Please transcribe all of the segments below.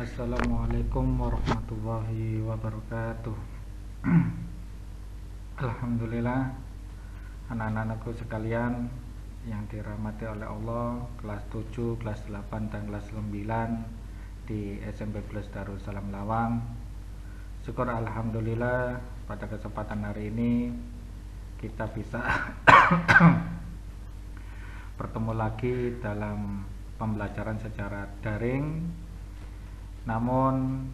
Assalamualaikum warahmatullahi wabarakatuh. Alhamdulillah, anak-anakku sekalian yang dirahmati oleh Allah, kelas 7, kelas 8, dan kelas 9 di SMP Plus Darussalam Lawang. Syukur alhamdulillah pada kesempatan hari ini kita bisa bertemu lagi dalam pembelajaran secara daring. Namun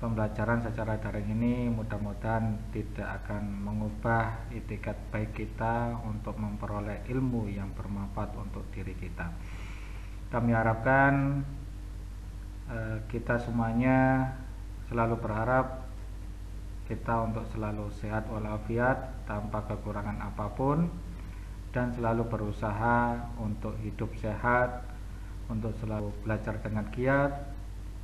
pembelajaran secara daring ini mudah-mudahan tidak akan mengubah itikat baik kita untuk memperoleh ilmu yang bermanfaat untuk diri kita. Kami harapkan kita semuanya selalu berharap kita untuk selalu sehat walafiat tanpa kekurangan apapun, dan selalu berusaha untuk hidup sehat, untuk selalu belajar dengan giat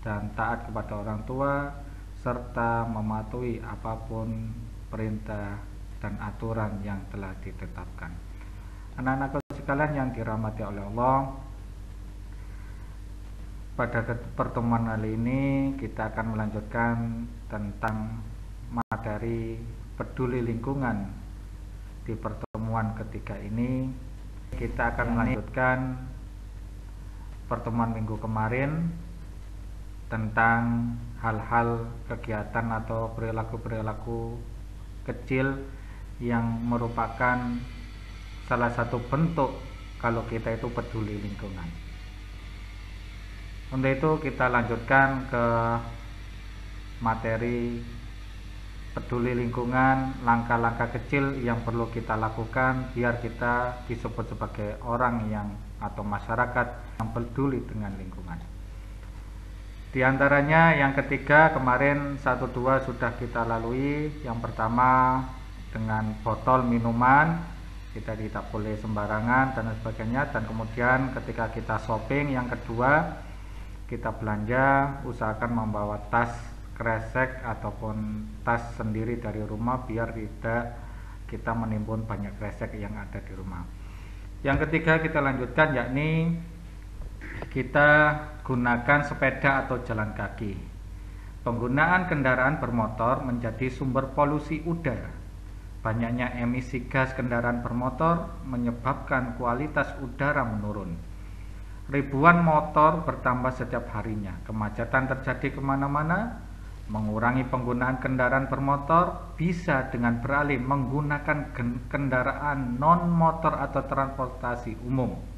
dan taat kepada orang tua, serta mematuhi apapun perintah dan aturan yang telah ditetapkan. Anak-anakku sekalian yang dirahmati oleh Allah, pada pertemuan kali ini kita akan melanjutkan tentang materi peduli lingkungan. Di pertemuan ketiga ini kita akan melanjutkan pertemuan minggu kemarin tentang hal-hal kegiatan atau perilaku-perilaku kecil yang merupakan salah satu bentuk kalau kita itu peduli lingkungan. Untuk itu kita lanjutkan ke materi peduli lingkungan, langkah-langkah kecil yang perlu kita lakukan biar kita disebut sebagai orang yang atau masyarakat yang peduli dengan lingkungan. Di antaranya yang ketiga kemarin 1, 2 sudah kita lalui. Yang pertama dengan botol minuman, kita tidak boleh sembarangan dan sebagainya. Dan kemudian ketika kita shopping, yang kedua kita belanja, usahakan membawa tas kresek ataupun tas sendiri dari rumah biar tidak kita menimbun banyak kresek yang ada di rumah. Yang ketiga kita lanjutkan, yakni kita gunakan sepeda atau jalan kaki. Penggunaan kendaraan bermotor menjadi sumber polusi udara. Banyaknya emisi gas kendaraan bermotor menyebabkan kualitas udara menurun. Ribuan motor bertambah setiap harinya. Kemacetan terjadi kemana-mana. Mengurangi penggunaan kendaraan bermotor bisa dengan beralih menggunakan kendaraan non-motor atau transportasi umum.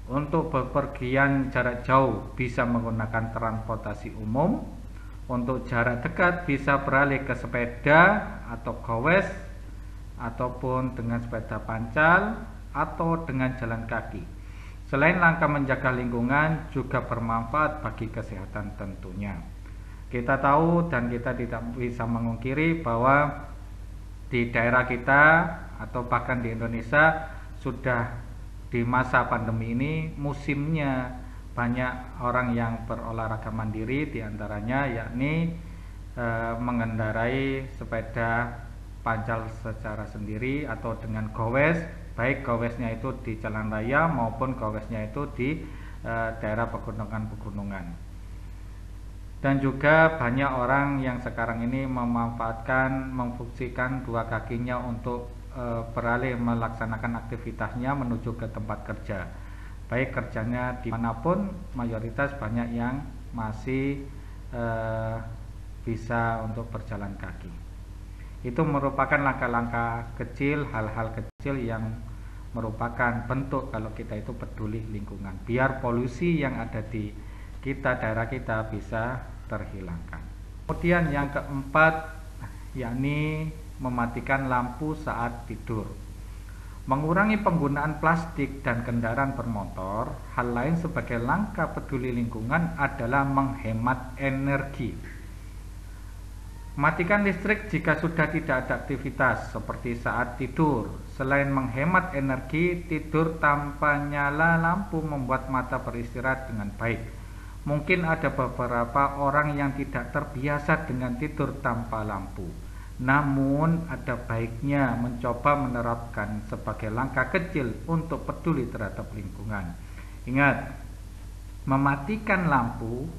Untuk bepergian jarak jauh bisa menggunakan transportasi umum. Untuk jarak dekat bisa beralih ke sepeda atau gowes, ataupun dengan sepeda pancal atau dengan jalan kaki. Selain langkah menjaga lingkungan, juga bermanfaat bagi kesehatan tentunya. Kita tahu dan kita tidak bisa mengungkiri bahwa di daerah kita atau bahkan di Indonesia sudah di masa pandemi ini musimnya banyak orang yang berolahraga mandiri, diantaranya yakni mengendarai sepeda pancal secara sendiri atau dengan gowes, baik gowesnya itu di jalan raya maupun gowesnya itu di daerah pegunungan-pegunungan. Dan juga banyak orang yang sekarang ini memfungsikan dua kakinya untuk beralih melaksanakan aktivitasnya menuju ke tempat kerja, baik kerjanya dimanapun, mayoritas banyak yang masih bisa untuk berjalan kaki. Itu merupakan langkah-langkah kecil, hal-hal kecil yang merupakan bentuk kalau kita itu peduli lingkungan, biar polusi yang ada di kita, daerah kita bisa terhilangkan. Kemudian yang keempat yakni mematikan lampu saat tidur. Mengurangi penggunaan plastik dan kendaraan bermotor. Hal lain sebagai langkah peduli lingkungan adalah menghemat energi. Matikan listrik jika sudah tidak ada aktivitas seperti saat tidur. Selain menghemat energi, tidur tanpa nyala lampu membuat mata beristirahat dengan baik. Mungkin ada beberapa orang yang tidak terbiasa dengan tidur tanpa lampu. Namun ada baiknya mencoba menerapkan sebagai langkah kecil untuk peduli terhadap lingkungan. Ingat, mematikan lampu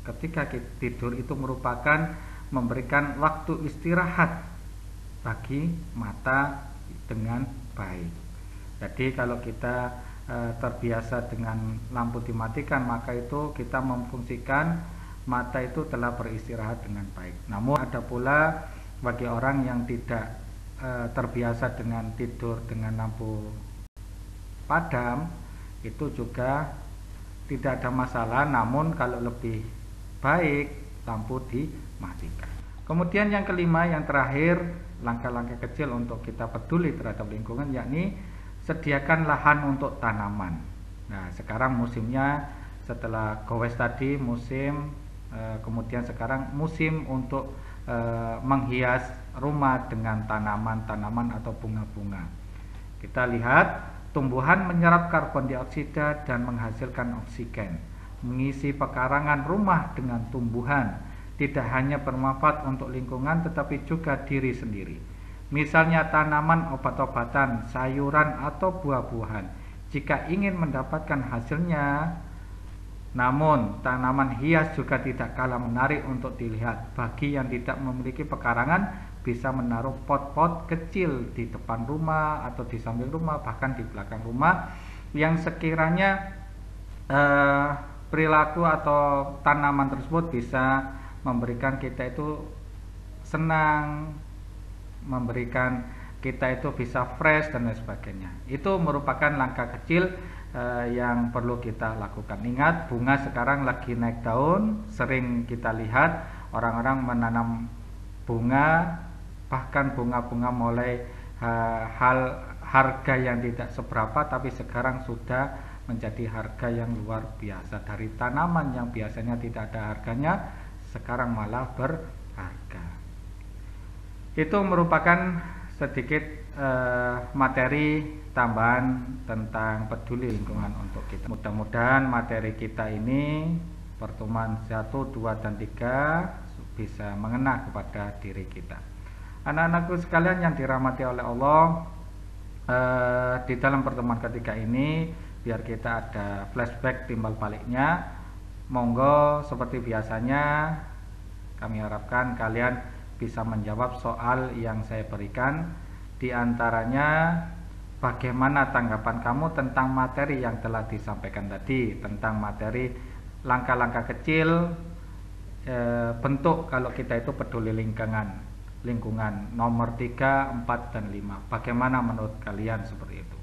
ketika tidur itu merupakan memberikan waktu istirahat bagi mata dengan baik. Jadi kalau kita terbiasa dengan lampu dimatikan, maka itu kita memfungsikan mata itu telah beristirahat dengan baik. Namun ada pula bagi orang yang tidak terbiasa dengan tidur dengan lampu padam, itu juga tidak ada masalah, namun kalau lebih baik lampu dimatikan. Kemudian yang kelima, yang terakhir, langkah-langkah kecil untuk kita peduli terhadap lingkungan, yakni sediakan lahan untuk tanaman. Nah, sekarang musimnya setelah gowes tadi musim, kemudian sekarang musim untuk menghias rumah dengan tanaman-tanaman atau bunga-bunga. Kita lihat tumbuhan menyerap karbon dioksida dan menghasilkan oksigen, mengisi pekarangan rumah dengan tumbuhan tidak hanya bermanfaat untuk lingkungan tetapi juga diri sendiri. Misalnya tanaman obat-obatan, sayuran atau buah-buahan. Jika ingin mendapatkan hasilnya, namun tanaman hias juga tidak kalah menarik untuk dilihat. Bagi yang tidak memiliki pekarangan, bisa menaruh pot-pot kecil di depan rumah atau di samping rumah, bahkan di belakang rumah, yang sekiranya perilaku atau tanaman tersebut bisa memberikan kita itu senang, memberikan kita itu bisa fresh dan lain sebagainya. Itu merupakan langkah kecil yang perlu kita lakukan. Ingat, bunga sekarang lagi naik daun, sering kita lihat orang-orang menanam bunga, bahkan bunga-bunga mulai harga yang tidak seberapa, tapi sekarang sudah menjadi harga yang luar biasa. Dari tanaman yang biasanya tidak ada harganya, sekarang malah berharga. Itu merupakan sedikit materi tambahan tentang peduli lingkungan untuk kita. Mudah-mudahan materi kita ini pertemuan 1, 2, dan 3 bisa mengena kepada diri kita. Anak-anakku sekalian yang dirahmati oleh Allah, di dalam pertemuan ketiga ini biar kita ada flashback timbal baliknya. Monggo seperti biasanya kami harapkan kalian bisa menjawab soal yang saya berikan. Di antaranya, bagaimana tanggapan kamu tentang materi yang telah disampaikan tadi, tentang materi langkah-langkah kecil bentuk kalau kita itu peduli lingkungan nomor 3, 4, dan 5. Bagaimana menurut kalian seperti itu?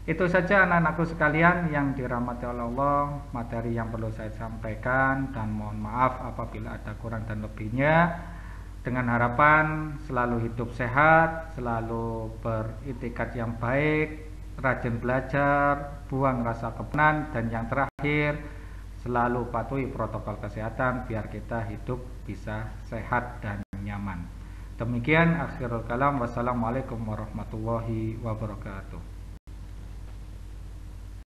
Itu saja anak-anakku sekalian yang dirahmati oleh Allah, materi yang perlu saya sampaikan, dan mohon maaf apabila ada kurang dan lebihnya. Dengan harapan selalu hidup sehat, selalu beritikat yang baik, rajin belajar, buang rasa kepenan, dan yang terakhir selalu patuhi protokol kesehatan biar kita hidup bisa sehat dan nyaman. Demikian akhirul kalam. Wassalamualaikum warahmatullahi wabarakatuh.